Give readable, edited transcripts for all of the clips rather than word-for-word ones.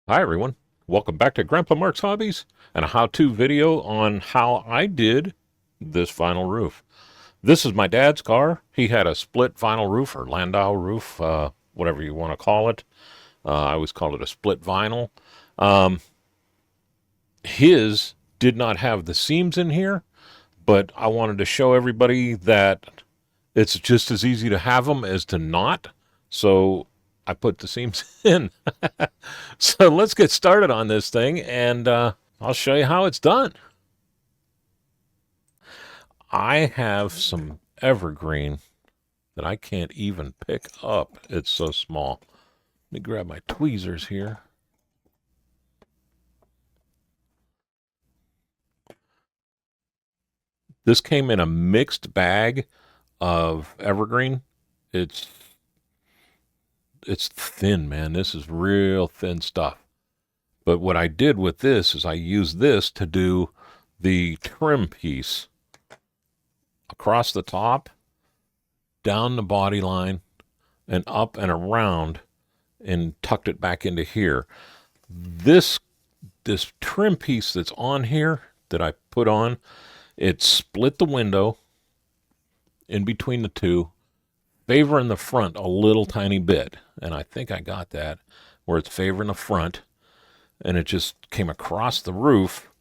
Hi everyone, welcome back to Grandpa Mark's Hobbies and a how-to video on how I did this vinyl roof. This is my dad's car. He had a split vinyl roof or Landau roof, whatever you want to call it. I always call it a split vinyl. Um, his did not have the seams in here, but I wanted to show everybody that it's just as easy to have them as to not. So I put the seams in. So let's get started on this thing and I'll show you how it's done. I have some evergreen that I can't even pick up. It's so small. Let me grab my tweezers here. This came in a mixed bag of evergreen. It's it's thin, man. This is real thin stuff. But what I did with this is I used this to do the trim piece across the top, down the body line, and up and around, and tucked it back into here. This this trim piece that's on here that I put on, it split the window in between the two, favoring the front a little tiny bit. And I think I got that where it's favoring the front, and it just came across the roof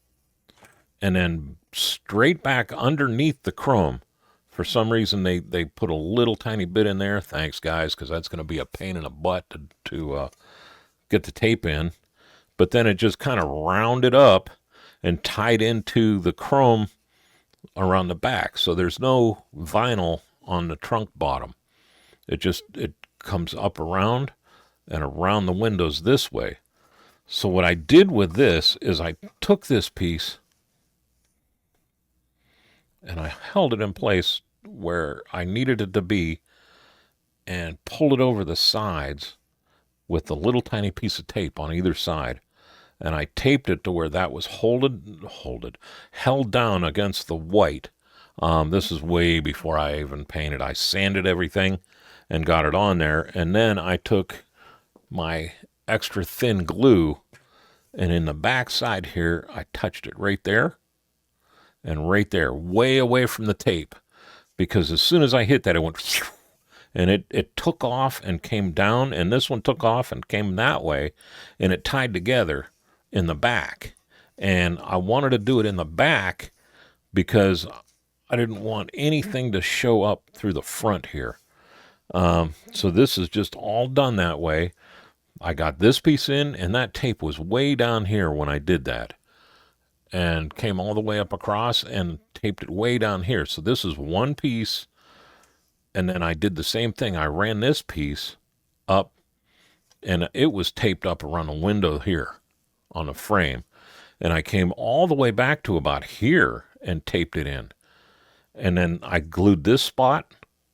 and then straight back underneath the chrome. For some reason, they put a little tiny bit in there. Thanks, guys, because that's going to be a pain in the butt to get the tape in. But then it just kind of rounded up and tied into the chrome around the back. So there's no vinyl on the trunk bottom. It comes up around and around the windows this way. So what I did with this is I took this piece and I held it in place where I needed it to be and pulled it over the sides with a little tiny piece of tape on either side. And I taped it to where that was held down against the white. This is way before I even painted. I sanded everything and got it on there. And then I took my extra thin glue, and in the back side here, I touched it right there and right there, way away from the tape. Because as soon as I hit that, it went, and it took off and came down, and this one took off and came that way, and it tied together in the back. And I wanted to do it in the back because I didn't want anything to show up through the front here. So this is just all done that way. I got this piece in, and that tape was way down here when I did that, and came all the way up across and taped it way down here. So this is one piece, and then I did the same thing. I ran this piece up, and it was taped up around the window here on the frame, and I came all the way back to about here and taped it in. And then I glued this spot,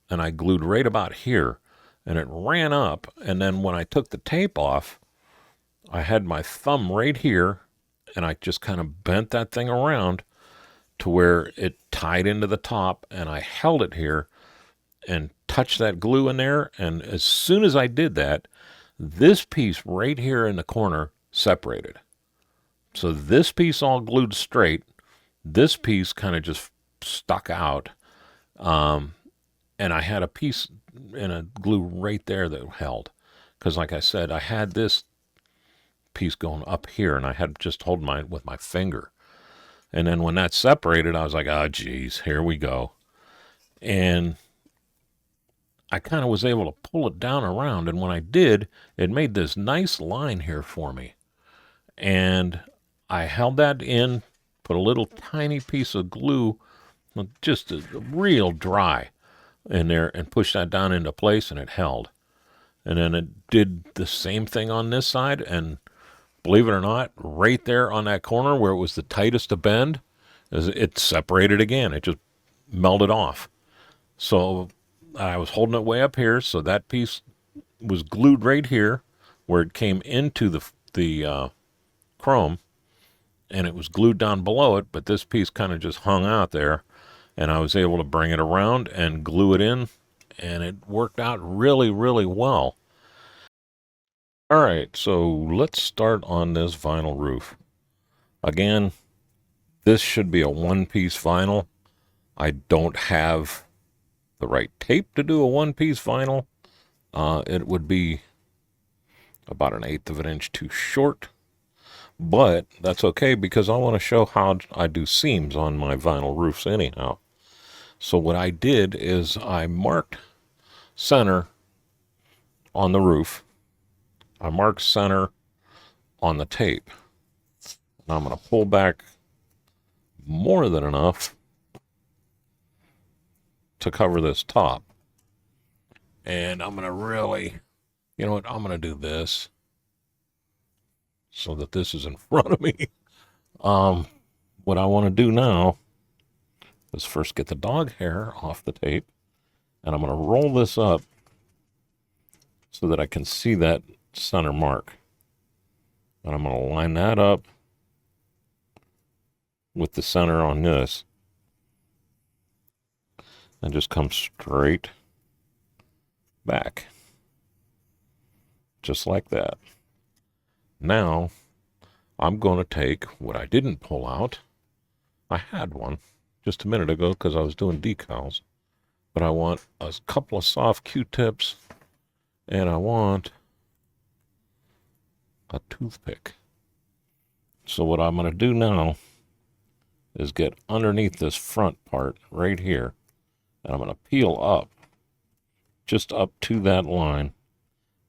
and I glued right about here, and it ran up. And then when I took the tape off, I had my thumb right here, and I just kind of bent that thing around to where it tied into the top, and I held it here and touched that glue in there. And as soon as I did that, this piece right here in the corner separated. So this piece all glued straight. This piece kind of just stuck out. And I had a piece in a glue right there that held. Because like I said, I had this piece going up here, and I had just hold mine with my finger. And then when that separated, I was like, oh, geez, here we go. And I kind of was able to pull it down around. And when I did, it made this nice line here for me. And I held that in, put a little tiny piece of glue, just a real dry, in there, and pushed that down into place, and it held. And then it did the same thing on this side, and believe it or not, right there on that corner where it was the tightest to bend, it separated again. It just melted off. So I was holding it way up here, so that piece was glued right here where it came into the chrome, and it was glued down below it, but this piece kind of just hung out there, and I was able to bring it around and glue it in, and it worked out really, really well. All right, so let's start on this vinyl roof. Again, this should be a one-piece vinyl. I don't have the right tape to do a one-piece vinyl. It would be about an eighth of an inch too short, but that's okay because I want to show how I do seams on my vinyl roofs anyhow. So what I did is I marked center on the roof. I marked center on the tape. And I'm going to pull back more than enough to cover this top. And I'm going to really, you know what, I'm going to do this so that this is in front of me. What I want to do now is first get the dog hair off the tape, and I'm going to roll this up so that I can see that center mark. And I'm going to line that up with the center on this and just come straight back. Just like that. Now, I'm going to take what I didn't pull out. I had one just a minute ago because I was doing decals. But I want a couple of soft Q-tips, and I want a toothpick. So what I'm going to do now is get underneath this front part right here, and I'm going to peel up, just up to that line,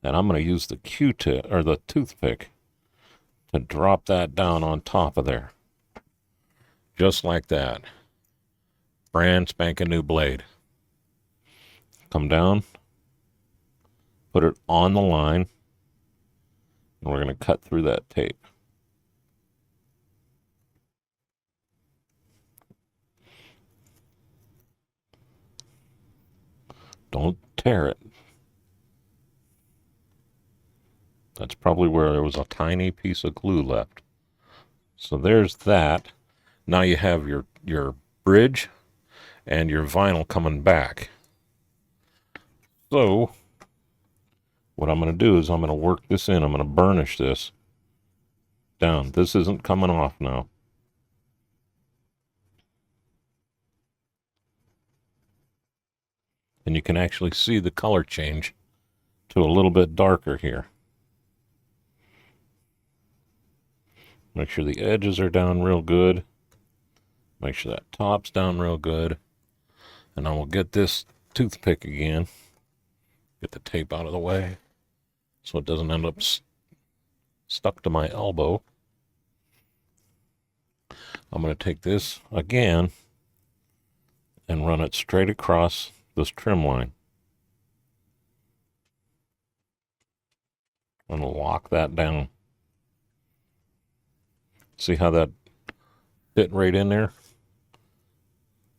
and I'm going to use the Q-tip, or the toothpick, to drop that down on top of there. Just like that. Brand spanking new blade. Come down, put it on the line, and we're going to cut through that tape. Don't tear it. That's probably where there was a tiny piece of glue left. So there's that. Now you have your bridge and your vinyl coming back. So what I'm going to do is I'm going to work this in. I'm going to burnish this down. This isn't coming off now. And you can actually see the color change to a little bit darker here. Make sure the edges are down real good. Make sure that top's down real good. And I will get this toothpick again. Get the tape out of the way so it doesn't end up stuck to my elbow. I'm going to take this again and run it straight across this trim line. I'm going to lock that down. See how that fit right in there?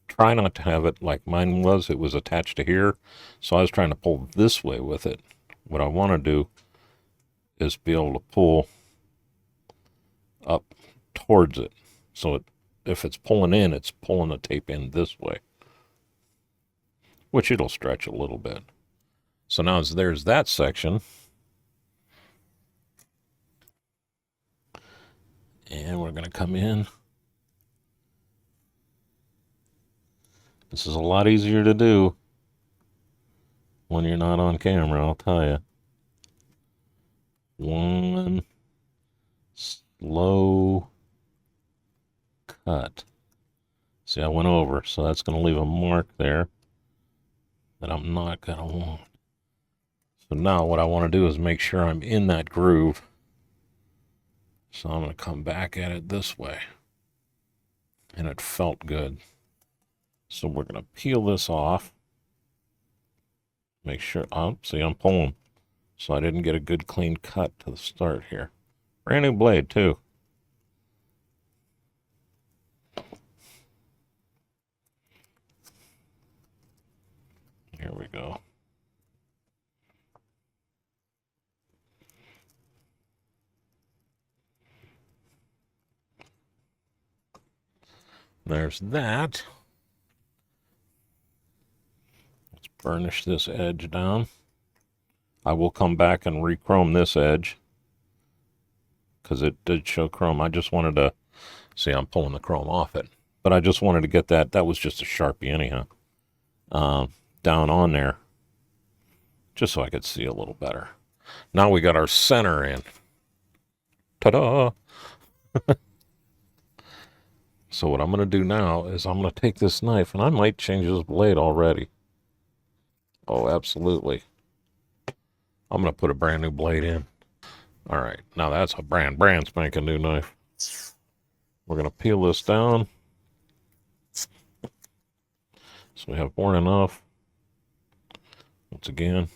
Try not to have it like mine was. It was attached to here. So I was trying to pull this way with it. What I want to do is be able to pull up towards it. So if it's pulling in, it's pulling the tape in this way. Which it'll stretch a little bit. So now there's that section. And we're going to come in. This is a lot easier to do when you're not on camera, I'll tell you. One slow cut. See, I went over, so that's going to leave a mark there that I'm not going to want. So now what I want to do is make sure I'm in that groove. So I'm going to come back at it this way. And it felt good. So we're going to peel this off. Make sure, oh, see, I'm pulling. So I didn't get a good clean cut to the start here. Brand new blade too. Here we go. There's that. Let's burnish this edge down. I will come back and re-chrome this edge because it did show chrome. I just wanted to see, I'm pulling the chrome off it, but I just wanted to get that. That was just a Sharpie anyhow, down on there, just so I could see a little better. Now we got our center in. Ta-da! So what I'm going to do now is I'm going to take this knife, and I might change this blade already. Oh, absolutely. I'm going to put a brand new blade in. All right, now that's a brand spanking new knife. We're going to peel this down so we have more than enough. Once again,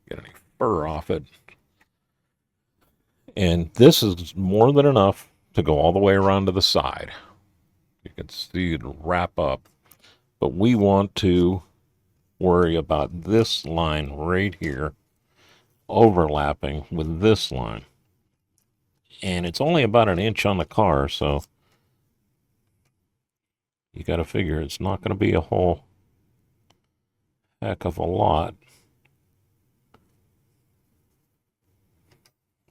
get any fur off it. And this is more than enough to go all the way around to the side. You can see it wrap up. But we want to worry about this line right here overlapping with this line. And it's only about an inch on the car, so you got to figure it's not going to be a whole heck of a lot.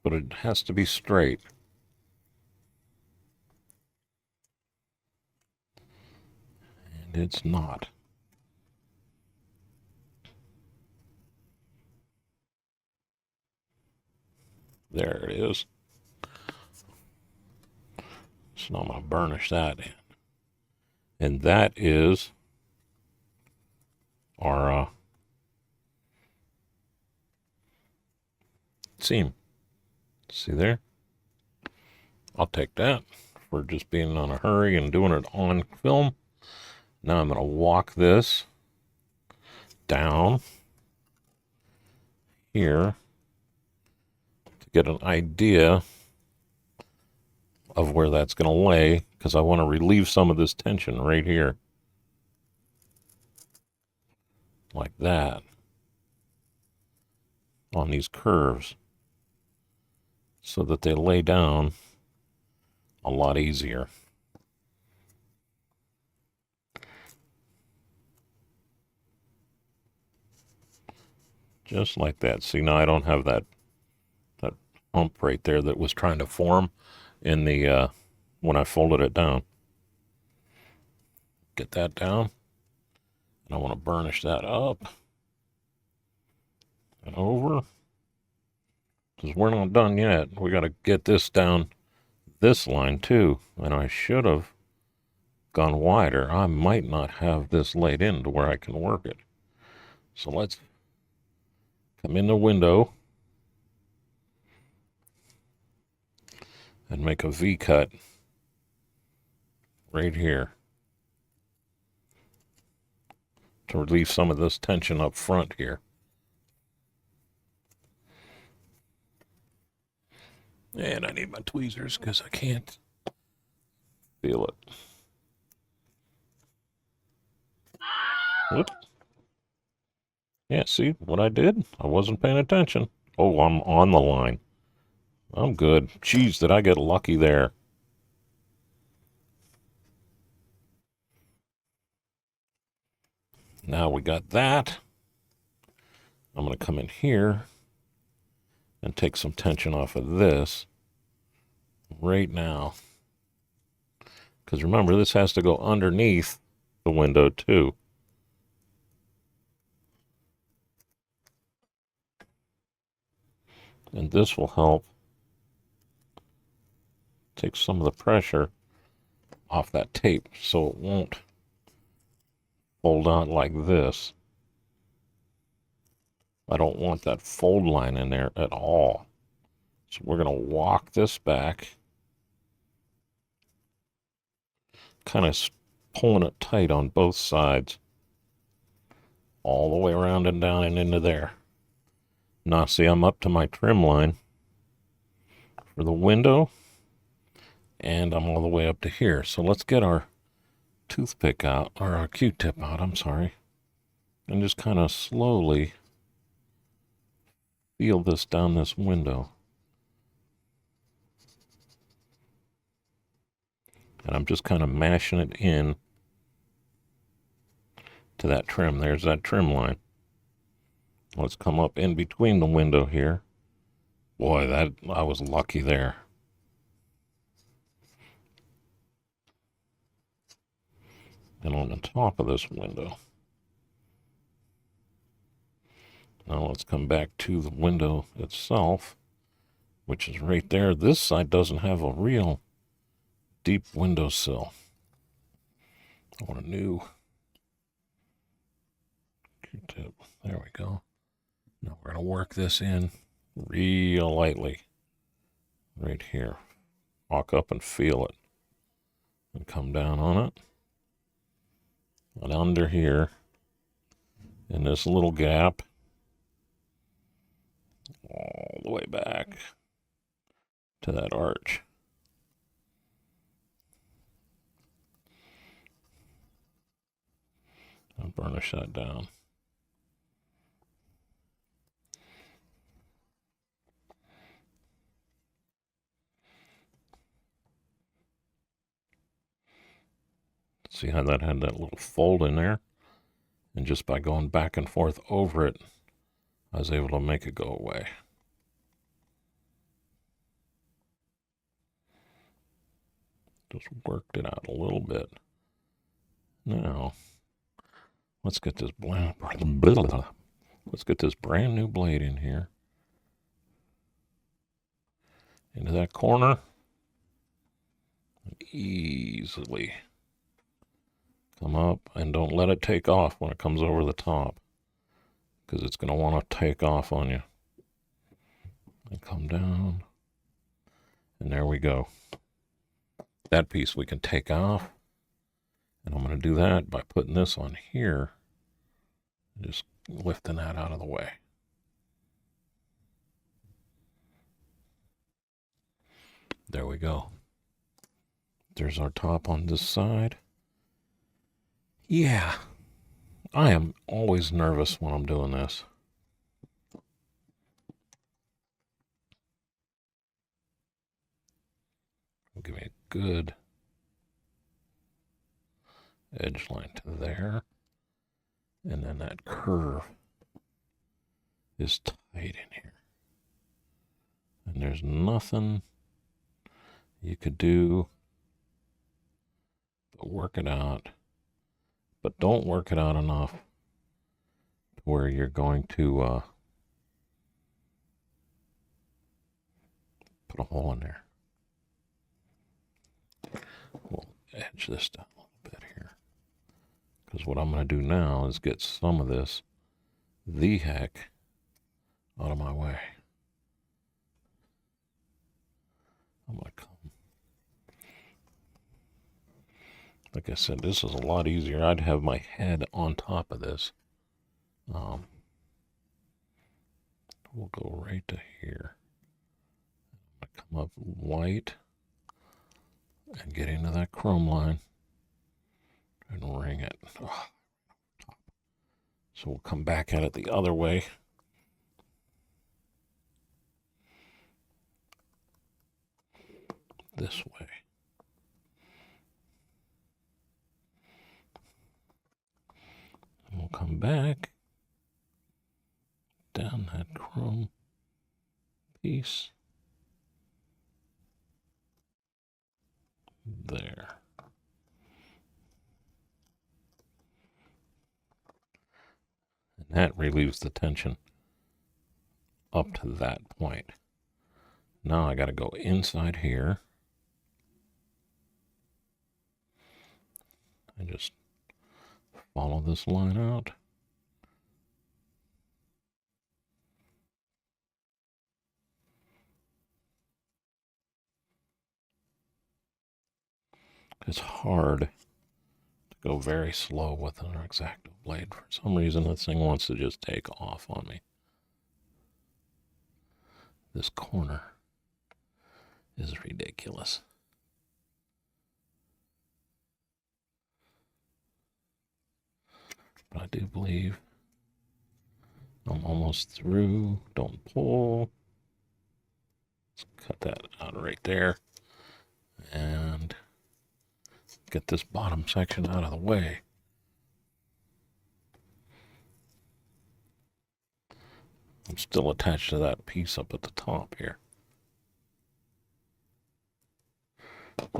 But it has to be straight. And it's not. There it is. So I'm going to burnish that in. And that is our seam. See there? I'll take that for just being on a hurry and doing it on film. Now I'm going to walk this down here to get an idea of where that's going to lay, because I want to relieve some of this tension right here. Like that. On these curves. So that they lay down a lot easier. Just like that. See, now I don't have that hump right there that was trying to form in the when I folded it down. Get that down. And I want to burnish that up and over. Because we're not done yet. We got to get this down this line too. And I should have gone wider. I might not have this laid in to where I can work it. So let's come in the window and make a V cut right here to relieve some of this tension up front here. And I need my tweezers because I can't feel it. Whoop. Yeah, see what I did? I wasn't paying attention. Oh, I'm on the line. I'm good. Jeez, did I get lucky there? Now we got that. I'm going to come in here and take some tension off of this right now. Because remember, this has to go underneath the window too. And this will help take some of the pressure off that tape so it won't fold out like this. I don't want that fold line in there at all. So we're going to walk this back, kind of pulling it tight on both sides, all the way around and down and into there. Now see, I'm up to my trim line for the window, and I'm all the way up to here. So let's get our toothpick out, or our Q-tip out, I'm sorry, and just kind of slowly feel this down this window. And I'm just kind of mashing it in to that trim. There's that trim line. Let's come up in between the window here. Boy, that I was lucky there. And on the top of this window. Now let's come back to the window itself, which is right there. This side doesn't have a real deep windowsill. I want a new Q-tip. There we go. Now we're going to work this in real lightly. Right here. Walk up and feel it. And come down on it. And under here, in this little gap, all the way back to that arch. I'll burnish that down. See how that had that little fold in there? And just by going back and forth over it, I was able to make it go away. Just worked it out a little bit. Now, let's get this brand new blade in here. Into that corner. And easily come up, and don't let it take off when it comes over the top, because it's going to want to take off on you. And come down. And there we go. That piece we can take off. And I'm going to do that by putting this on here. Just lifting that out of the way. There we go. There's our top on this side. Yeah, I am always nervous when I'm doing this. Give me a good edge line to there. And then that curve is tight in here. And there's nothing you could do but work it out. But don't work it out enough to where you're going to put a hole in there. We'll edge this down a little bit here. Because what I'm going to do now is get some of this the heck out of my way. I'm going to come. Like I said, this is a lot easier. I'd have my head on top of this. We'll go right to here. I'm going to come up white and get into that chrome line and ring it. Oh, so we'll come back at it the other way. This way. And we'll come back down that chrome piece. There. And that relieves the tension up to that point. Now I got to go inside here and just follow this line out. It's hard to go very slow with an X-Acto blade. For some reason, this thing wants to just take off on me. This corner is ridiculous. But I do believe I'm almost through. Don't pull. Let's cut that out right there. And get this bottom section out of the way. I'm still attached to that piece up at the top here.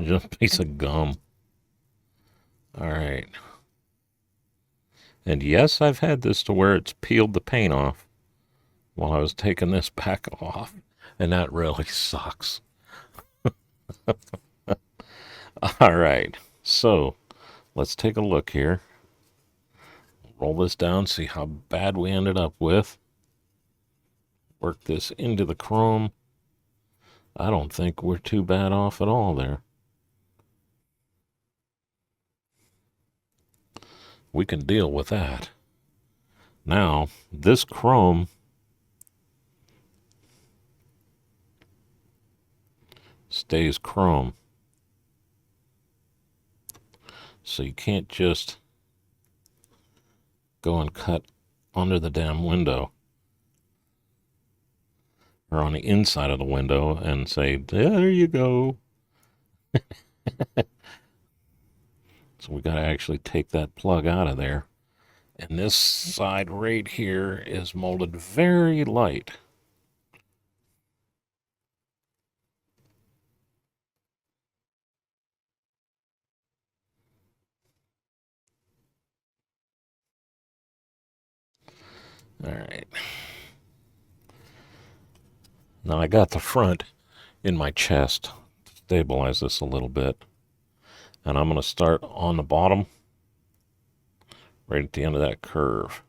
Just a piece of gum. All right. And yes, I've had this to where it's peeled the paint off while I was taking this back off. And that really sucks. All right. So let's take a look here. Roll this down, see how bad we ended up with. Work this into the chrome. I don't think we're too bad off at all there. We can deal with that. Now, this chrome stays chrome. So you can't just go and cut under the damn window or on the inside of the window and say, there you go. So we got to actually take that plug out of there. And this side right here is molded very light. All right. Now I got the front in my chest to stabilize this a little bit. And I'm going to start on the bottom, right at the end of that curve.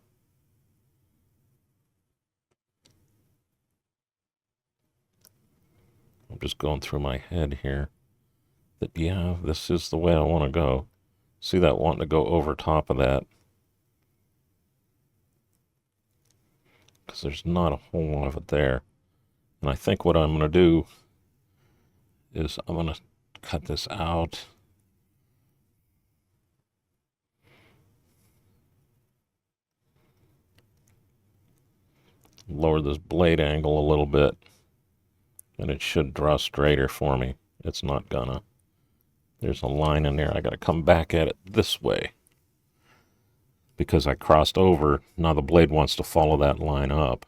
I'm just going through my head here that, yeah, this is the way I want to go. See that wanting to go over top of that? Because there's not a whole lot of it there. And I think what I'm going to do is I'm going to cut this out. Lower this blade angle a little bit. And it should draw straighter for me. It's not gonna. There's a line in there. I gotta come back at it this way. Because I crossed over, now the blade wants to follow that line up.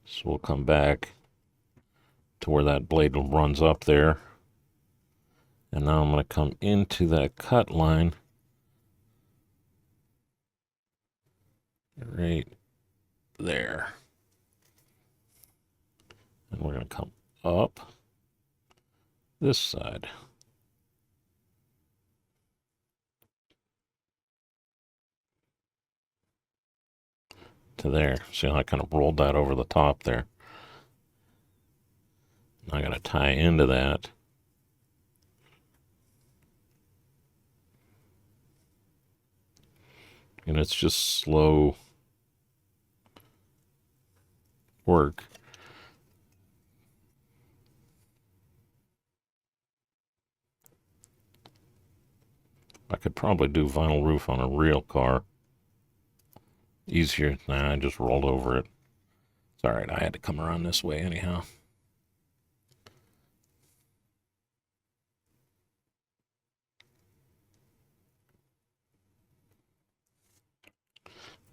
So we'll come back to where that blade runs up there. And now I'm going to come into that cut line right there. And we're going to come up this side. To there. See how I kind of rolled that over the top there? Now I got to tie into that. And it's just slow work. I could probably do vinyl roof on a real car. Easier. Nah, I just rolled over it. It's alright, I had to come around this way anyhow.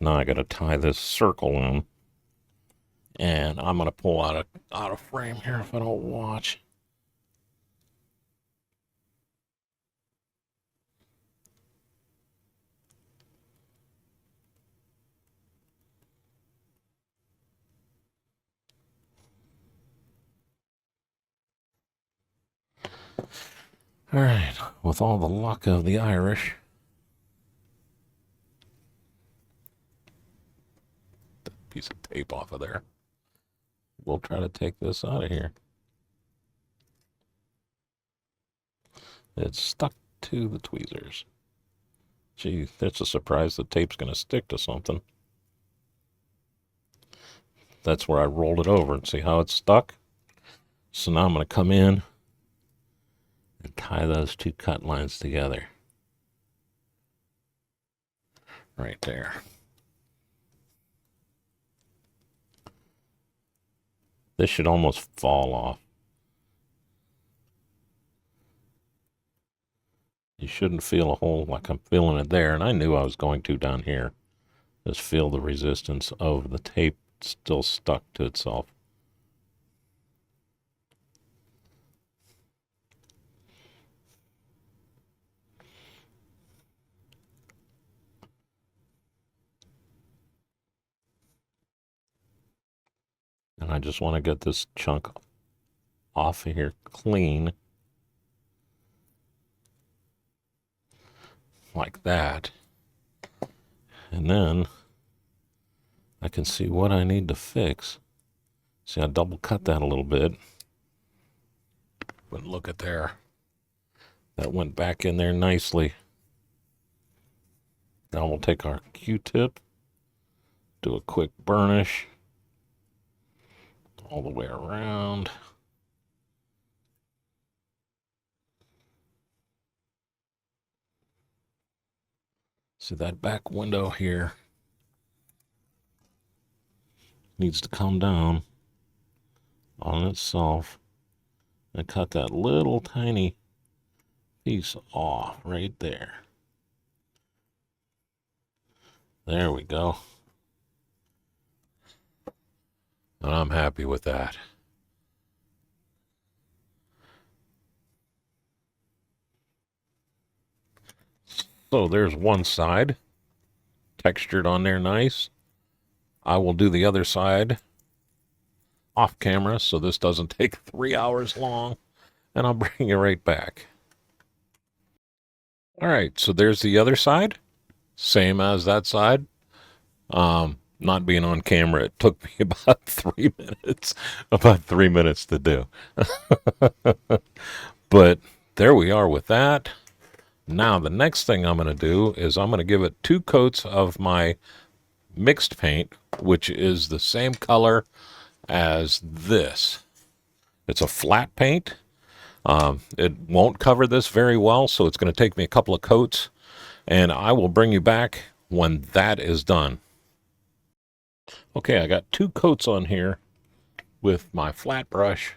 Now I gotta tie this circle in. And I'm gonna pull out of frame here if I don't watch. All right, with all the luck of the Irish, piece of tape off of there. We'll try to take this out of here. It's stuck to the tweezers. Gee, that's a surprise the tape's going to stick to something. That's where I rolled it over and see how it's stuck. So now I'm going to come in and tie those two cut lines together. Right there. This should almost fall off. You shouldn't feel a hole like I'm feeling it there, and I knew I was going to down here. Just feel the resistance of the tape still stuck to itself. And I just want to get this chunk off of here clean. Like that. And then I can see what I need to fix. See, I double cut that a little bit. But look at there. That went back in there nicely. Now we'll take our Q-tip, do a quick burnish all the way around. See, that back window here needs to come down on itself and cut that little tiny piece off right there. There we go. And I'm happy with that. So there's one side textured on there nice. I will do the other side off camera so this doesn't take 3 hours long, and I'll bring you right back. All right, so there's the other side, same as that side. Not being on camera, it took me about 3 minutes, about 3 minutes to do. But there we are with that. Now the next thing I'm going to do is I'm going to give it 2 coats of my mixed paint, which is the same color as this. It's a flat paint. It won't cover this very well, so it's going to take me a couple of coats, and I will bring you back when that is done. Okay, I got 2 coats on here with my flat brush,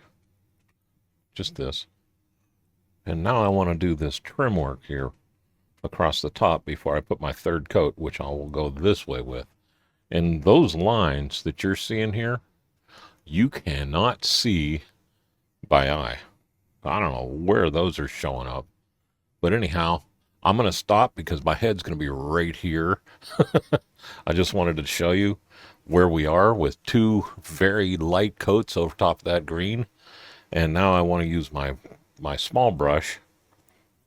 just this. And now I want to do this trim work here across the top before I put my 3rd coat, which I will go this way with. And those lines that you're seeing here, you cannot see by eye. I don't know where those are showing up. But anyhow, I'm going to stop because my head's going to be right here. I just wanted to show you where we are with 2 very light coats over top of that green. And now I want to use my small brush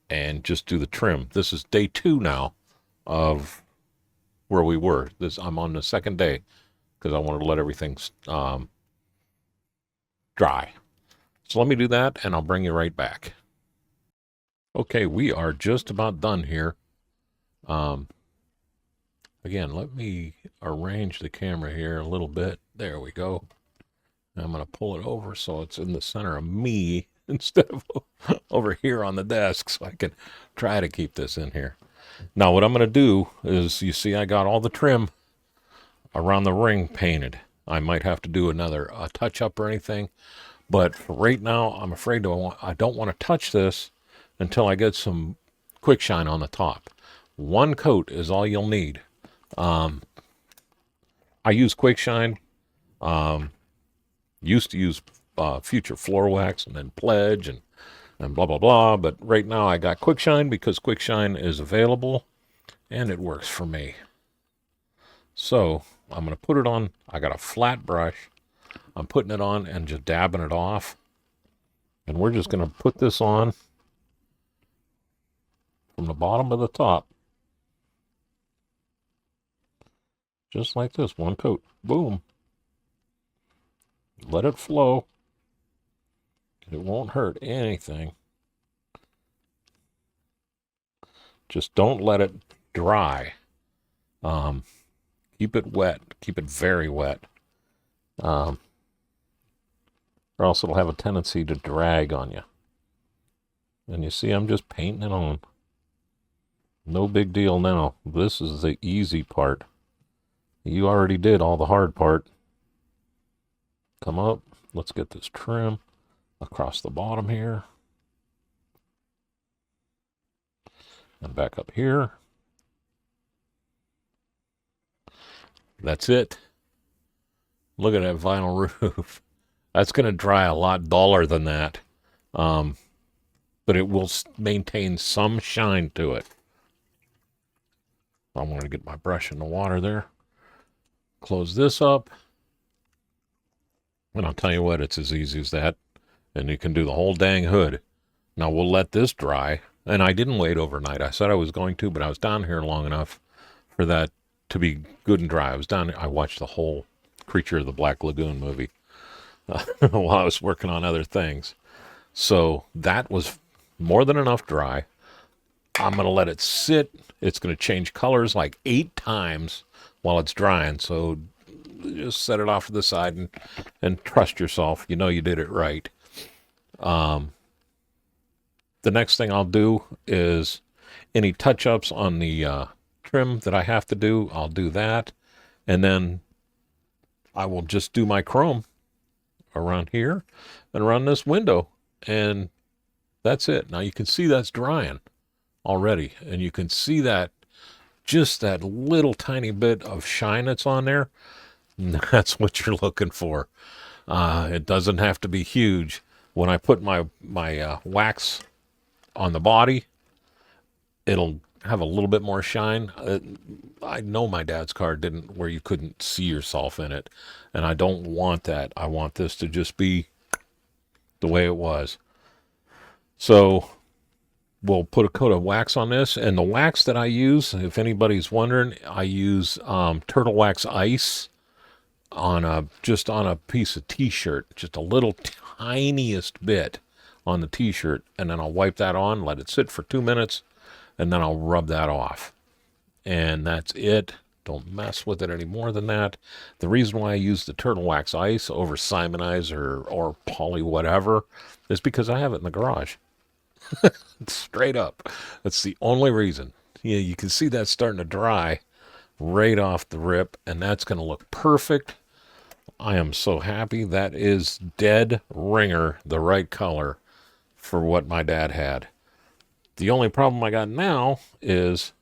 and just do the trim. This is day 2 now of where we were. I'm on the 2nd day because I wanted to let everything dry. So let me do that and I'll bring you right back. Okay, we are just about done here. Again, let me arrange the camera here a little bit. There we go. I'm going to pull it over so it's in the center of me instead of over here on the desk, so I can try to keep this in here. Now what I'm going to do is, you see I got all the trim around the ring painted. I might have to do another touch-up or anything, but for right now I'm afraid I don't want to touch this until I get some quick shine on the top. 1 coat is all you'll need. I use quick shine. Used to use Future Floor Wax and then Pledge and blah, blah, blah. But right now I got quick shine because quick shine is available and it works for me. So I'm going to put it on. I got a flat brush. I'm putting it on and just dabbing it off. And we're just going to put this on from the bottom to the top. Just like this, 1 coat. Boom. Let it flow. It won't hurt anything. Just don't let it dry. Keep it wet. Keep it very wet. Or else it'll have a tendency to drag on you. And you see, I'm just painting it on. No big deal now. This is the easy part. You already did all the hard part. Come up. Let's get this trim across the bottom here. And back up here. That's it. Look at that vinyl roof. That's going to dry a lot duller than that. But it will maintain some shine to it. I want to get my brush in the water there. Close this up. And I'll tell you what, it's as easy as that. And you can do the whole dang hood. Now we'll let this dry. And I didn't wait overnight. I said I was going to, but I was down here long enough for that to be good and dry. I watched the whole Creature of the Black Lagoon movie while I was working on other things. So that was more than enough dry. I'm going to let it sit. It's going to change colors like 8 times while it's drying. So just set it off to the side and trust yourself. You know you did it right. The next thing I'll do is any touch-ups on the trim that I have to do, I'll do that. And then I will just do my chrome around here and around this window. And that's it. Now you can see that's drying already. And you can see that just that little tiny bit of shine that's on there. That's what you're looking for. It doesn't have to be huge. When I put my wax on the body, it'll have a little bit more shine. I know my dad's car didn't, where you couldn't see yourself in it. And I don't want that. I want this to just be the way it was. So we'll put a coat of wax on this. And the wax that I use, if anybody's wondering, I use turtle wax ice just on a piece of t-shirt, just a little tiniest bit on the t-shirt, and then I'll wipe that on, let it sit for 2 minutes, and then I'll rub that off. And that's it. Don't mess with it any more than that. The reason why I use the turtle wax ice over Simonize or poly whatever is because I have it in the garage. Straight up. That's the only reason. Yeah, you can see that starting to dry right off the rip, and that's going to look perfect. I am so happy. That is dead ringer, the right color for what my dad had. The only problem I got now is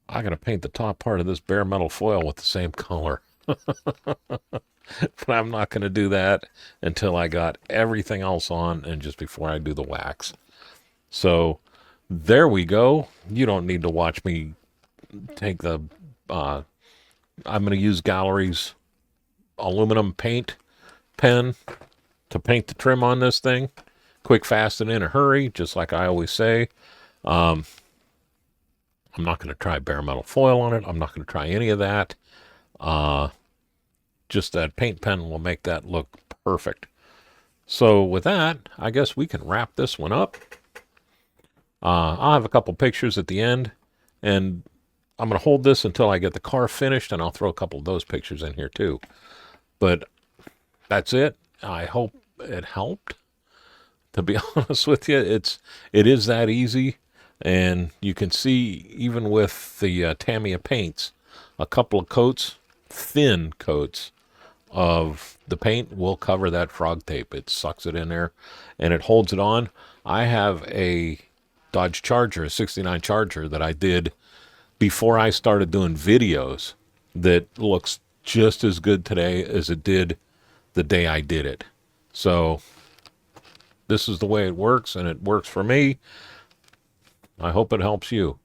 I got to paint the top part of this bare metal foil with the same color. But I'm not going to do that until I got everything else on and just before I do the wax. So there we go. You don't need to watch me take the... I'm going to use Gallery's aluminum paint pen to paint the trim on this thing. Quick, fast, and in a hurry, just like I always say. I'm not going to try bare metal foil on it. I'm not going to try any of that. Just that paint pen will make that look perfect. So with that, I guess we can wrap this one up. I'll have a couple pictures at the end, and I'm going to hold this until I get the car finished, and I'll throw a couple of those pictures in here too. But that's it. I hope it helped. To be honest with you, it is that easy, and you can see even with the Tamiya paints, a couple of coats, thin coats of the paint will cover that frog tape. It sucks it in there, and it holds it on. I have a Dodge Charger, a 69 Charger that I did before I started doing videos that looks just as good today as it did the day I did it. So this is the way it works, and it works for me. I hope it helps you.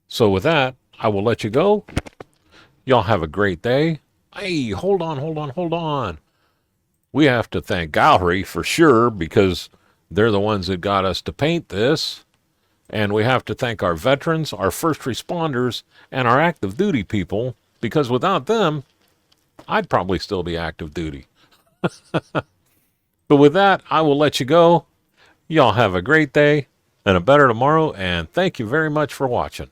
So with that, I will let you go. Y'all have a great day. Hey, hold on. We have to thank Gallery for sure, because they're the ones that got us to paint this. And we have to thank our veterans, our first responders, and our active duty people, because without them, I'd probably still be active duty. But with that, I will let you go. Y'all have a great day and a better tomorrow, and thank you very much for watching.